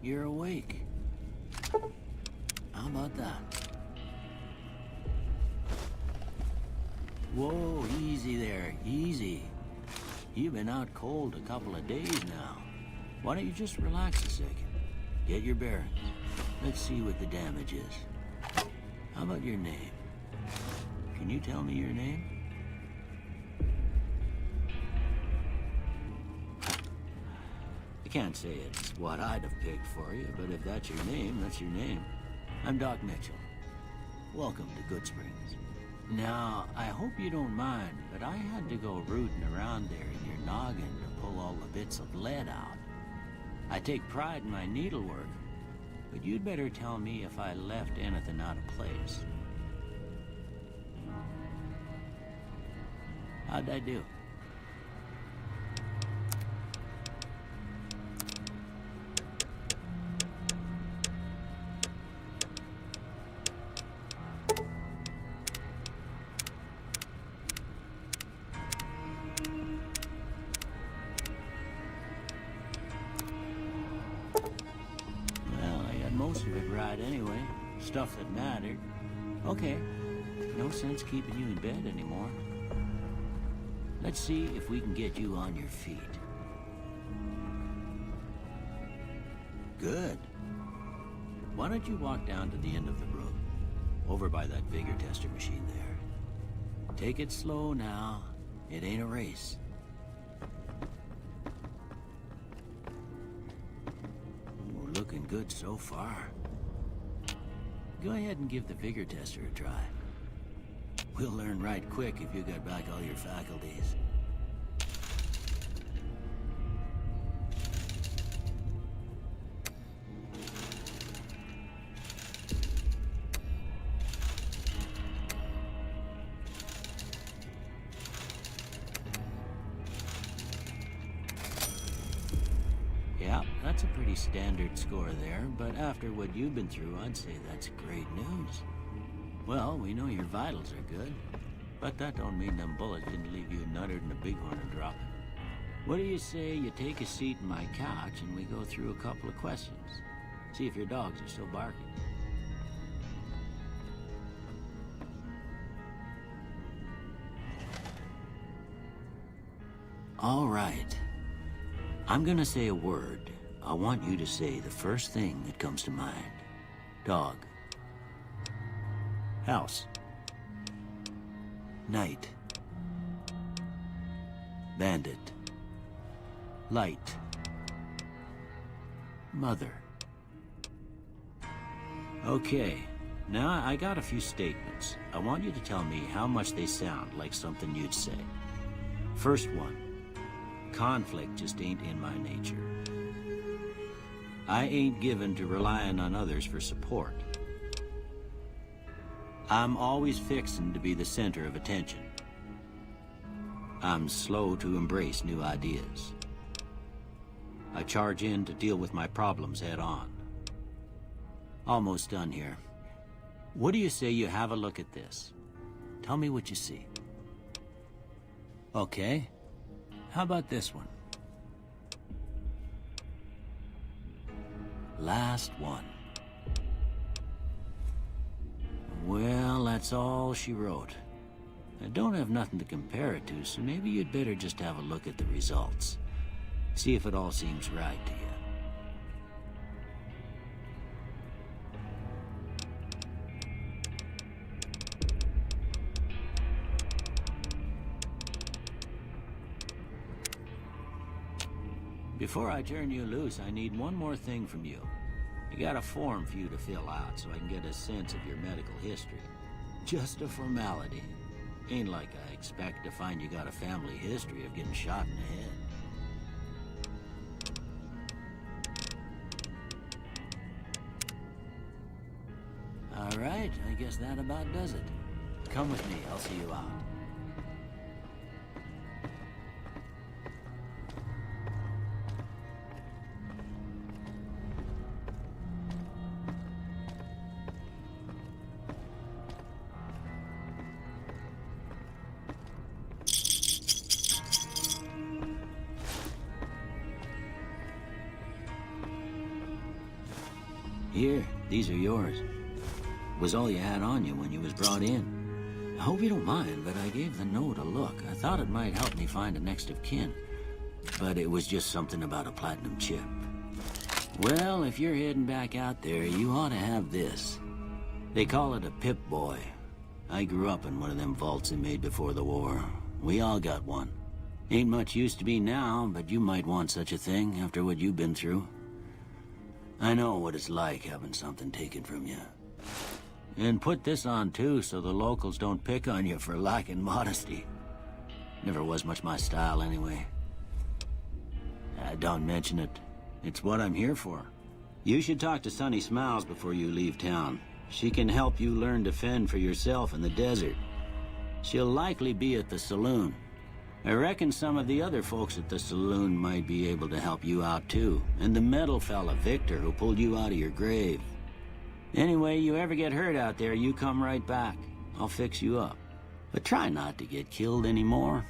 you're awake. How about that? Whoa, easy there, easy. You've been out cold a couple of days now. Why don't you just relax a second? Get your bearings. Let's see what the damage is. How about your name? Can you tell me your name? I can't say it's what I'd have picked for you, but if that's your name, that's your name. I'm Doc Mitchell. Welcome to Good Springs. Now, I hope you don't mind, but I had to go rooting around there in your noggin to pull all the bits of lead out. I take pride in my needlework, but you'd better tell me if I left anything out of place. How'd I do? Most of it right anyway. Stuff that mattered. Okay. No sense keeping you in bed anymore. Let's see if we can get you on your feet. Good. Why don't you walk down to the end of the room? Over by that vigor tester machine there. Take it slow now. It ain't a race. Looking good so far. Go ahead and give the vigor tester a try. We'll learn right quick if you got back all your faculties. Yeah, that's a pretty standard score there, but after what you've been through, I'd say that's great news. Well, we know your vitals are good, but that don't mean them bullets didn't leave you nuttered in a bighorn and drop it. What do you say you take a seat in my couch and we go through a couple of questions? See if your dogs are still barking. All right. I'm gonna say a word. I want you to say the first thing that comes to mind. Dog. House. Night. Bandit. Light. Mother. Okay. Now I got a few statements. I want you to tell me how much they sound like something you'd say. First one. Conflict just ain't in my nature. I ain't given to relying on others for support. I'm always fixin' to be the center of attention. I'm slow to embrace new ideas. I charge in to deal with my problems head on. Almost done here. What do you say you have a look at this? Tell me what you see. Okay. How about this one? Last one. Well, that's all she wrote. I don't have nothing to compare it to, so maybe you'd better just have a look at the results. See if it all seems right to you. Before I turn you loose, I need one more thing from you. I got a form for you to fill out so I can get a sense of your medical history. Just a formality. Ain't like I expect to find you got a family history of getting shot in the head. All right, I guess that about does it. Come with me, I'll see you out. Here, these are yours. It was all you had on you when you was brought in. I hope you don't mind, but I gave the note a look. I thought it might help me find a next of kin. But it was just something about a platinum chip. Well, if you're heading back out there, you ought to have this. They call it a Pip-Boy. I grew up in one of them vaults they made before the war. We all got one. Ain't much use to be now, but you might want such a thing after what you've been through. I know what it's like having something taken from you. And put this on too, so the locals don't pick on you for lacking modesty. Never was much my style anyway. Don't mention it. It's what I'm here for. You should talk to Sunny Smiles before you leave town. She can help you learn to fend for yourself in the desert. She'll likely be at the saloon. I reckon some of the other folks at the saloon might be able to help you out too. And the metal fella, Victor, who pulled you out of your grave. Anyway, you ever get hurt out there, you come right back. I'll fix you up. But try not to get killed anymore.